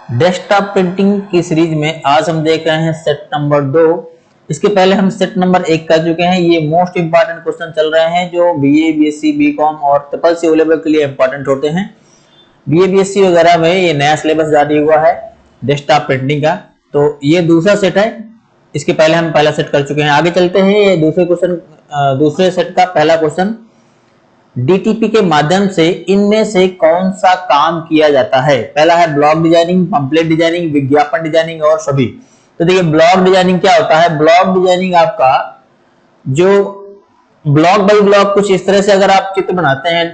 Desktop printing की series में आज हम देख रहे हैं सेट नंबर 2। इसके पहले हम सेट नंबर 1 कर चुके हैं। ये मोस्ट इंपॉर्टेंट क्वेश्चन चल रहे हैं जो बीए, बीएससी, बीकॉम और ट्रिपल सी लेवल के लिए इंपॉर्टेंट होते हैं। बीए, बीएससी वगैरह में ये नया सिलेबस जारी हुआ है डेस्कटॉप प्रिंटिंग का, तो ये दूसरा सेट है। इसके पहले हम पहला सेट कर चुके हैं। आगे चलते हैं। ये दूसरे सेट का पहला क्वेश्चन, डीटीपी के माध्यम से इनमें से कौन सा काम किया जाता है? पहला है ब्लॉक डिजाइनिंग, पंपलेट डिजाइनिंग, विज्ञापन डिजाइनिंग और सभी। तो देखिए ब्लॉक डिजाइनिंग क्या होता है। ब्लॉक डिजाइनिंग आपका जो ब्लॉक बाई ब्लॉक कुछ इस तरह से अगर आप चित्र बनाते हैं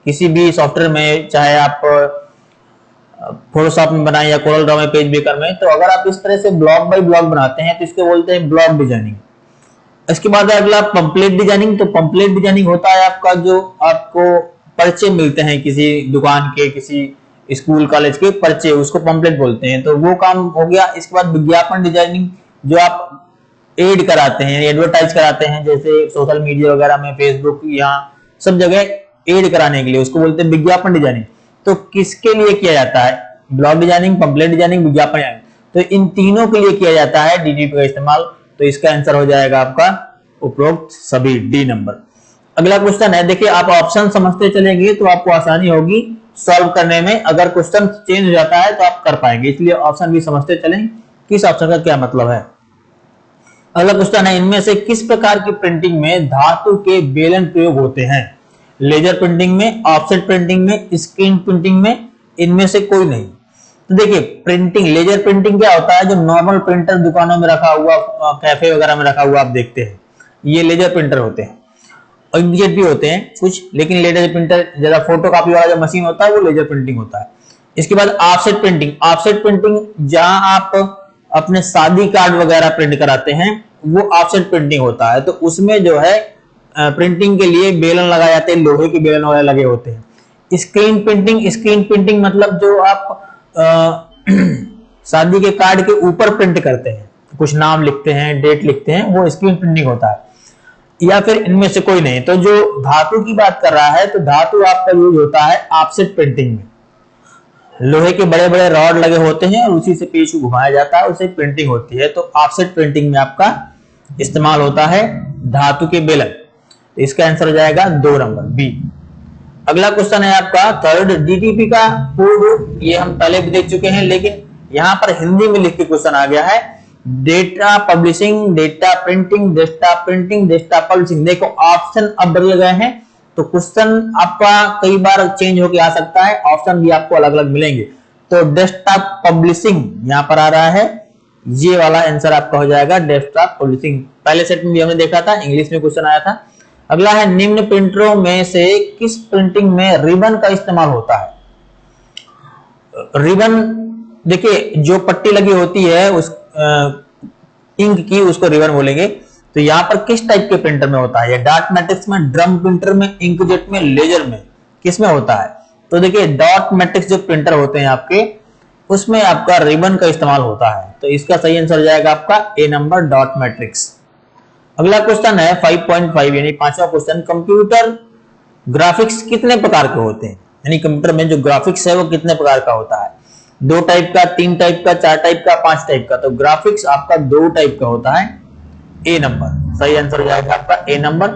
किसी भी सॉफ्टवेयर में, चाहे आप फोटोशॉप में बनाए या कोरल ड्रॉ में, पेज मेकर में, तो अगर आप इस तरह से ब्लॉक बाई ब्लॉक बनाते हैं तो इसको बोलते हैं ब्लॉक डिजाइनिंग। इसके बाद अगला पंपलेट डिजाइनिंग। तो पंपलेट डिजाइनिंग होता है आपका जो आपको पर्चे मिलते हैं किसी दुकान के, किसी स्कूल कॉलेज के पर्चे, उसको पंपलेट बोलते हैं, तो वो काम हो गया। इसके बाद विज्ञापन डिजाइनिंग, जो आप एड कराते हैं, एडवर्टाइज कराते हैं, जैसे सोशल मीडिया वगैरह में, फेसबुक, यहाँ सब जगह एड कराने के लिए, उसको बोलते हैं विज्ञापन डिजाइनिंग। तो किसके लिए किया जाता है? ब्लॉक डिजाइनिंग, पंपलेट डिजाइनिंग, विज्ञापन डिजाइनिंग, तो इन तीनों के लिए किया जाता है डीटीपी का इस्तेमाल। तो इसका आंसर हो जाएगा आपका उपरोक्त सभी, डी नंबर। अगला क्वेश्चन है, देखिए आप ऑप्शन समझते चलेंगे तो आपको आसानी होगी सॉल्व करने में। अगर क्वेश्चन चेंज हो जाता है तो आप कर पाएंगे, इसलिए ऑप्शन भी समझते चलें किस ऑप्शन का क्या मतलब है। अगला क्वेश्चन है, इनमें से किस प्रकार की प्रिंटिंग में धातु के बेलन प्रयोग होते हैं? लेजर प्रिंटिंग में, ऑफसेट प्रिंटिंग में, स्क्रीन प्रिंटिंग में, इनमें से कोई नहीं। तो देखिए प्रिंटिंग, लेजर प्रिंटिंग क्या होता है? जो नॉर्मल प्रिंटर दुकानों में रखा हुआ, कैफे वगैरह में रखा हुआ आप देखते हैं, ये लेजर प्रिंटर होते हैं। और इंकजेट भी होते हैं कुछ, लेकिन लेजर प्रिंटर ज्यादा फोटोकॉपी वाला जो मशीन होता है वो लेजर प्रिंटिंग होता है। इसके बाद ऑफसेट प्रिंटिंग। ऑफसेट प्रिंटिंग जहां आप अपने शादी कार्ड वगैरह प्रिंट कराते हैं वो ऑफसेट प्रिंटिंग होता है। तो उसमें जो है प्रिंटिंग के लिए बेलन लगाए जाते हैं, लोहे के बेलन वगैरह लगे होते हैं। स्क्रीन प्रिंटिंग, स्क्रीन प्रिंटिंग मतलब जो आप शादी के कार्ड के ऊपर प्रिंट करते हैं, कुछ नाम लिखते हैं, डेट लिखते हैं, वो स्क्रीन प्रिंटिंग होता है। या फिर इनमें से कोई नहीं। तो जो धातु की बात कर रहा है, तो धातु आपका यूज होता है ऑफसेट प्रिंटिंग में। लोहे के बड़े बड़े रॉड लगे होते हैं और उसी से पेज को घुमाया जाता है, उससे प्रिंटिंग होती है। तो ऑफसेट प्रिंटिंग में आपका इस्तेमाल होता है धातु के बेलन। तो इसका आंसर हो जाएगा 2 नंबर, बी। अगला क्वेश्चन है आपका थर्ड, डीटीपी का पूर्ण रूप ये हम पहले भी देख चुके हैं, लेकिन यहां पर हिंदी में लिख के क्वेश्चन आ गया है। Data publishing, data printing, desktop printing, desktop publishing. देखो ऑप्शन अब बदल गए हैं, तो क्वेश्चन आपका कई बार चेंज होकर आ सकता है, ऑप्शन भी आपको अलग अलग मिलेंगे। तो डेस्कटॉप पब्लिशिंग यहां पर आ रहा है, ये वाला आंसर आपका हो जाएगा डेस्कटॉप पब्लिशिंग। पहले सेट में भी हमने देखा था, इंग्लिश में क्वेश्चन आया था। अगला है, निम्न प्रिंटरों में से किस प्रिंटिंग में रिबन का इस्तेमाल होता है? रिबन, देखिए जो पट्टी लगी होती है उस इंक की, उसको रिबन बोलेंगे। तो यहां पर किस टाइप के प्रिंटर में होता है? डॉट मैट्रिक्स में, ड्रम प्रिंटर में, इंकजेट में, लेजर में, किस में होता है? तो देखिए डॉट मैट्रिक्स जो प्रिंटर होते हैं आपके, उसमें आपका रिबन का इस्तेमाल होता है। तो इसका सही आंसर हो जाएगा आपका ए नंबर, डॉट मैट्रिक्स। अगला क्वेश्चन है 5.5 यानी 5वां क्वेश्चन, कंप्यूटर ग्राफिक्स कितने प्रकार के होते हैं? यानी कंप्यूटर में जो ग्राफिक्स है वो कितने प्रकार का होता है? 2 टाइप का, 3 टाइप का, 4 टाइप का, 5 टाइप का। तो ग्राफिक्स आपका 2 टाइप का होता है, ए नंबर। सही आंसर हो जाएगा आपका ए नंबर,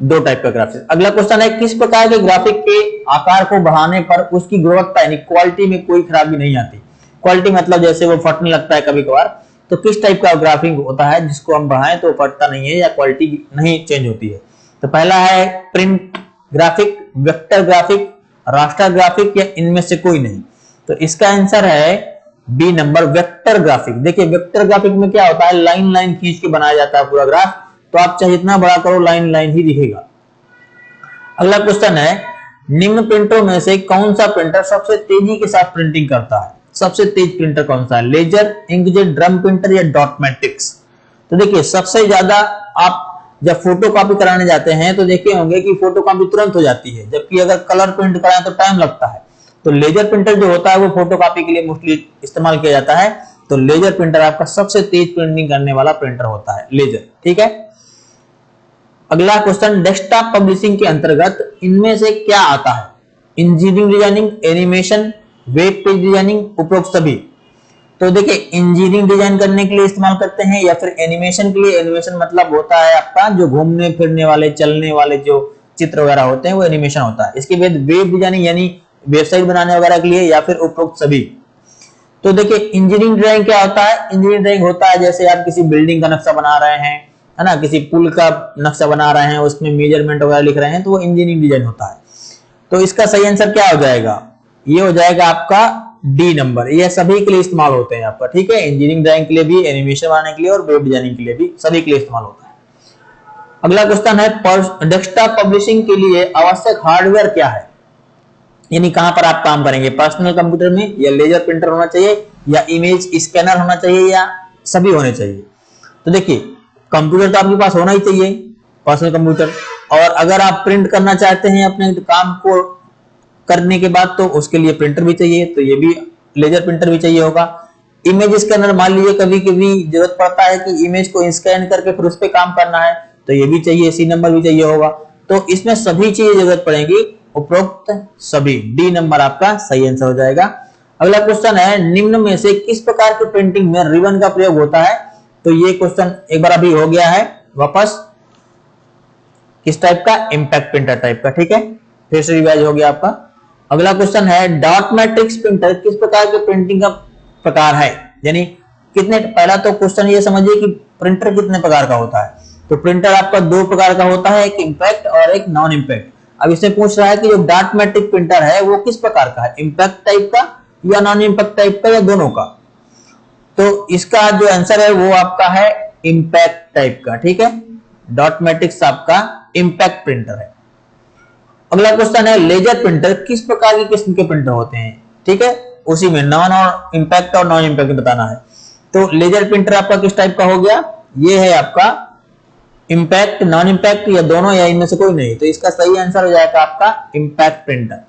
2 टाइप का ग्राफिक्स। अगला क्वेश्चन है, किस प्रकार के ग्राफिक के आकार को बढ़ाने पर उसकी गुणवत्ता यानी क्वालिटी में कोई खराबी नहीं आती? क्वालिटी मतलब जैसे वो फटने लगता है कभी कभार, तो किस टाइप का ग्राफिक होता है जिसको हम बढ़ाएं तो फटता नहीं है या क्वालिटी नहीं चेंज होती है? तो पहला है print graphic, vector graphic, raster graphic, या इनमें से कोई नहीं। तो इसका आंसर है बी नंबर, वेक्टर ग्राफिक। देखिए वेक्टर ग्राफिक में क्या होता है, लाइन लाइन खींच के बनाया जाता है पूरा ग्राफ, तो आप चाहे जितना बड़ा करो लाइन लाइन ही दिखेगा। अगला क्वेश्चन है, निम्न प्रिंटरों में से कौन सा प्रिंटर सबसे तेजी के साथ प्रिंटिंग करता है? सबसे तेज प्रिंटर कौन सा है? लेजर, इंकजेट, ड्रम प्रिंटर या डॉट मैट्रिक्स? तो देखिए सबसे ज्यादा आप जब फोटो कॉपी कराने जाते हैं तो देखे होंगे कि फोटो कॉपी तुरंत हो जाती है, जबकि अगर कलर प्रिंट कराएं तो टाइम लगता है। तो लेजर प्रिंटर जो होता है वो फोटो कॉपी के लिए मोस्टली इस्तेमाल किया जाता है। तो लेजर प्रिंटर आपका सबसे तेज प्रिंटिंग करने वाला प्रिंटर होता है, लेजर। ठीक है। अगला क्वेश्चन, डेस्कटॉप पब्लिशिंग के अंतर्गत इनमें से क्या आता है? Engineering designing, animation, web page designing उपरोक्त सभी। तो देखिए इंजीनियरिंग डिजाइन करने के लिए इस्तेमाल करते हैं या फिर एनिमेशन के लिए। एनिमेशन मतलब होता है आपका जो घूमने फिरने वाले चलने वाले जो चित्र वगैरह होते हैं वो एनिमेशन होता है। इसके बाद वेब डिजाइनिंग यानी वेबसाइट बनाने वगैरह के लिए या फिर उपरोक्त सभी। तो देखिए इंजीनियरिंग ड्राइंग क्या होता है। इंजीनियरिंग ड्राइंग होता है जैसे आप किसी बिल्डिंग का नक्शा बना रहे हैं, है ना, किसी पुल का नक्शा बना रहे हैं, उसमें मेजरमेंट वगैरह लिख रहे हैं, तो वो इंजीनियरिंग डिजाइन होता है। तो इसका सही आंसर क्या हो जाएगा, ये हो जाएगा आपका डी नंबर। ये सभी के लिए इस्तेमाल होते हैं आपका, ठीक है, इंजीनियरिंग ड्राइंग के लिए भी, एनिमेशन बनाने के लिए और वेब डिजाइनिंग के लिए भी, सभी के लिए इस्तेमाल होता है। अगला क्वेश्चन है डेस्कटॉप पब्लिशिंग के लिए आवश्यक हार्डवेयर क्या है, यानी कहां पर आप काम करेंगे, पर्सनल कंप्यूटर में, या लेजर प्रिंटर होना चाहिए, या इमेज स्कैनर होना चाहिए, या सभी होने चाहिए। तो देखिए कंप्यूटर तो आपके पास होना ही चाहिए, पर्सनल कंप्यूटर, और अगर आप प्रिंट करना चाहते हैं अपने काम को करने के बाद तो उसके लिए प्रिंटर भी चाहिए, तो ये भी लेजर प्रिंटर भी चाहिए होगा। इमेज स्कैनर मान लीजिए कभी कभी जरूरत पड़ता है कि इमेज को स्कैन करके फिर उस पर काम करना है, तो ये भी चाहिए, सी नंबर भी चाहिए होगा। तो इसमें सभी चीजें जरूरत पड़ेगी, उपरोक्त सभी, डी नंबर आपका सही आंसर हो जाएगा। अगला क्वेश्चन है निम्न में से किस प्रकार की प्रिंटिंग में रिबन का प्रयोग होता है। तो ये क्वेश्चन एक बार अभी हो गया है वापस, किस टाइप का, इंपैक्ट प्रिंटर टाइप का, ठीक है, फिर से रिवाइज हो गया आपका। अगला क्वेश्चन है डॉट मैट्रिक्स प्रिंटर किस प्रकार के प्रिंटिंग का प्रकार है, यानी कितने, पहला तो क्वेश्चन ये समझिए कि प्रिंटर कितने प्रकार का होता है। तो प्रिंटर आपका दो प्रकार का होता है, एक इंपैक्ट और एक नॉन इंपैक्ट। अब इससे पूछ रहा है कि जो डॉट मैट्रिक प्रिंटर है वो किस प्रकार का है, इंपैक्ट टाइप का या नॉन इंपैक्ट टाइप का या दोनों का। तो इसका जो आंसर है वो आपका है इंपैक्ट टाइप का, ठीक है, डॉट मैट्रिक्स आपका इंपैक्ट प्रिंटर है। अगला क्वेश्चन है लेजर प्रिंटर किस प्रकार की किस्म के प्रिंटर होते हैं, ठीक है, उसी में नॉन और इंपैक्ट और नॉन इंपैक्ट बताना है। तो लेजर प्रिंटर आपका किस टाइप का हो गया, ये है आपका इंपैक्ट, नॉन इंपैक्ट, या दोनों, या इनमें से कोई नहीं। तो इसका सही आंसर हो जाएगा आपका इंपैक्ट प्रिंटर,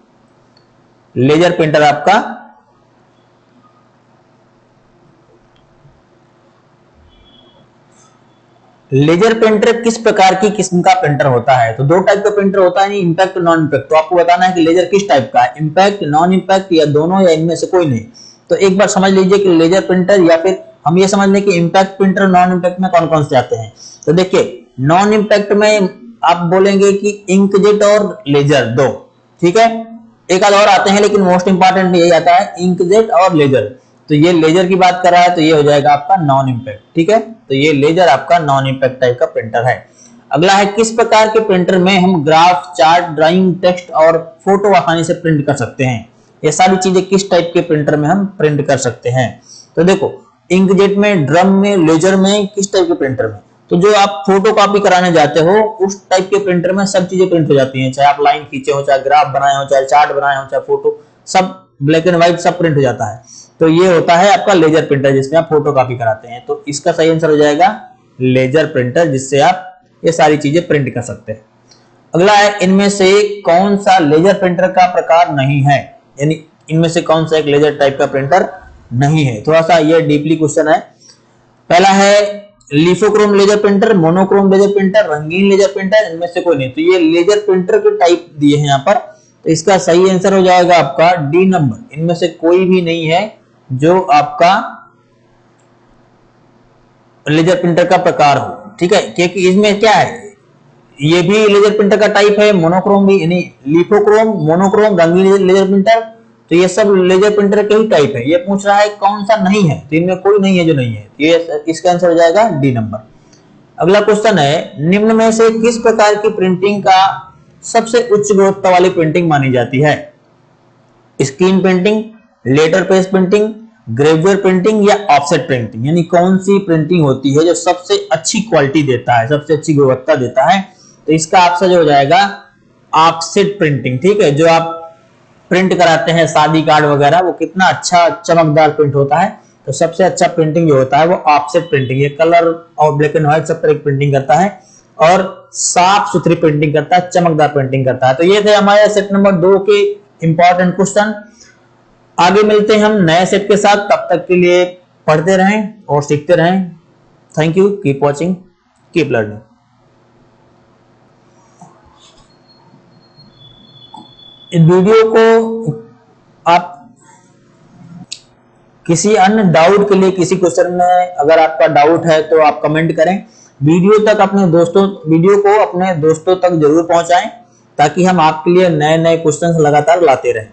लेजर प्रिंटर आपका। लेजर प्रिंटर किस प्रकार की किस्म का प्रिंटर होता है। तो दो टाइप का प्रिंटर होता है, इंपैक्ट और नॉन इंपैक्ट। तो आपको बताना है कि लेजर किस टाइप का है, इंपैक्ट, नॉन इंपैक्ट, या दोनों, या इनमें से कोई नहीं। तो एक बार समझ लीजिए कि लेजर प्रिंटर, या फिर हम ये समझ लें कि इंपैक्ट प्रिंटर, नॉन इंपैक्ट में कौन कौन से आते हैं। तो देखिए नॉन इंपैक्ट में आप बोलेंगे कि इंकजेट और लेजर दो, ठीक है, एक आध और आते हैं लेकिन मोस्ट इंपॉर्टेंट यही आता है, इंकजेट और लेजर। तो ये लेजर की बात कर रहा है, तो ये हो जाएगा आपका नॉन इंपैक्ट, ठीक है, तो ये लेजर आपका नॉन इंपैक्ट टाइप का प्रिंटर है। अगला है किस प्रकार के प्रिंटर में हम ग्राफ, चार्ट, ड्राइंग, टेक्स्ट और फोटो आसानी से प्रिंट कर सकते हैं। ये सारी चीजें किस टाइप के प्रिंटर में हम प्रिंट कर सकते हैं। तो देखो इंकजेट में, ड्रम में, लेजर में, किस टाइप के प्रिंटर में। तो जो आप फोटो कॉपी कराने जाते हो उस टाइप के प्रिंटर में सब चीजें प्रिंट हो जाती हैं, चाहे आप लाइन खींचे हो, चाहे ग्राफ बनाए हो, चाहे चार्ट बनाए हो, चाहे फोटो, सब ब्लैक एंड व्हाइट सब प्रिंट हो जाता है। तो ये होता है आपका लेजर प्रिंटर जिसमें आप फोटो कॉपी कराते हैं। तो इसका सही आंसर हो जाएगा लेजर प्रिंटर, जिससे आप ये सारी चीजें प्रिंट कर सकते हैं। अगला है इनमें से कौन सा लेजर प्रिंटर का प्रकार नहीं है, यानी इनमें से कौन सा एक लेजर टाइप का प्रिंटर नहीं है। थोड़ा सा ये डीपली क्वेश्चन है। पहला है lithochrome laser printer, monochrome laser printer, रंगीन लेजर प्रिंटर, इनमें से कोई नहीं। तो ये लेजर प्रिंटर के टाइप दिए हैं यहाँ पर, तो इसका सही आंसर हो जाएगा आपका डी नंबर, इनमें से कोई भी नहीं है जो आपका लेजर प्रिंटर का प्रकार हो, ठीक है, क्योंकि इसमें क्या है, ये भी लेजर प्रिंटर का टाइप है, मोनोक्रोम भी, यानी लिथोक्रोम, मोनोक्रोम, रंगीन लेजर प्रिंटर, तो ये सब लेजर प्रिंटर के ही टाइप है। ये पूछ रहा है कौन सा नहीं है, तो इनमें कोई नहीं है जो नहीं है, ये इसका आंसर हो जाएगा डी नंबर। अगला क्वेश्चन है निम्न में से किस प्रकार की प्रिंटिंग का सबसे उच्च गुणवत्ता वाली प्रिंटिंग मानी जाती है, screen printing, letter page printing, gravure printing, या ऑफसेट प्रिंटिंग, यानी कौन सी प्रिंटिंग होती है जो सबसे अच्छी क्वालिटी देता है, सबसे अच्छी गुणवत्ता देता है। तो इसका आंसर जो हो जाएगा ऑफसेट प्रिंटिंग, ठीक है, जो आप प्रिंट कराते हैं शादी कार्ड वगैरह, वो कितना अच्छा चमकदार प्रिंट होता है। तो सबसे अच्छा प्रिंटिंग जो होता है वो ऑफसेट प्रिंटिंग, ये कलर और ब्लैक एंड व्हाइट सब तरह की प्रिंटिंग करता है और साफ सुथरी प्रिंटिंग करता है, चमकदार प्रिंटिंग करता है। तो ये थे हमारे सेट नंबर 2 के इंपॉर्टेंट क्वेश्चन। आगे मिलते हैं हम नए सेट के साथ, तब तक के लिए पढ़ते रहें और सीखते रहें। Thank you, keep watching, keep learning. इस वीडियो को आप किसी अन्य डाउट के लिए, किसी क्वेश्चन में अगर आपका डाउट है तो आप कमेंट करें। वीडियो को अपने दोस्तों तक जरूर पहुंचाएं ताकि हम आपके लिए नए नए क्वेश्चन लगातार लाते रहें।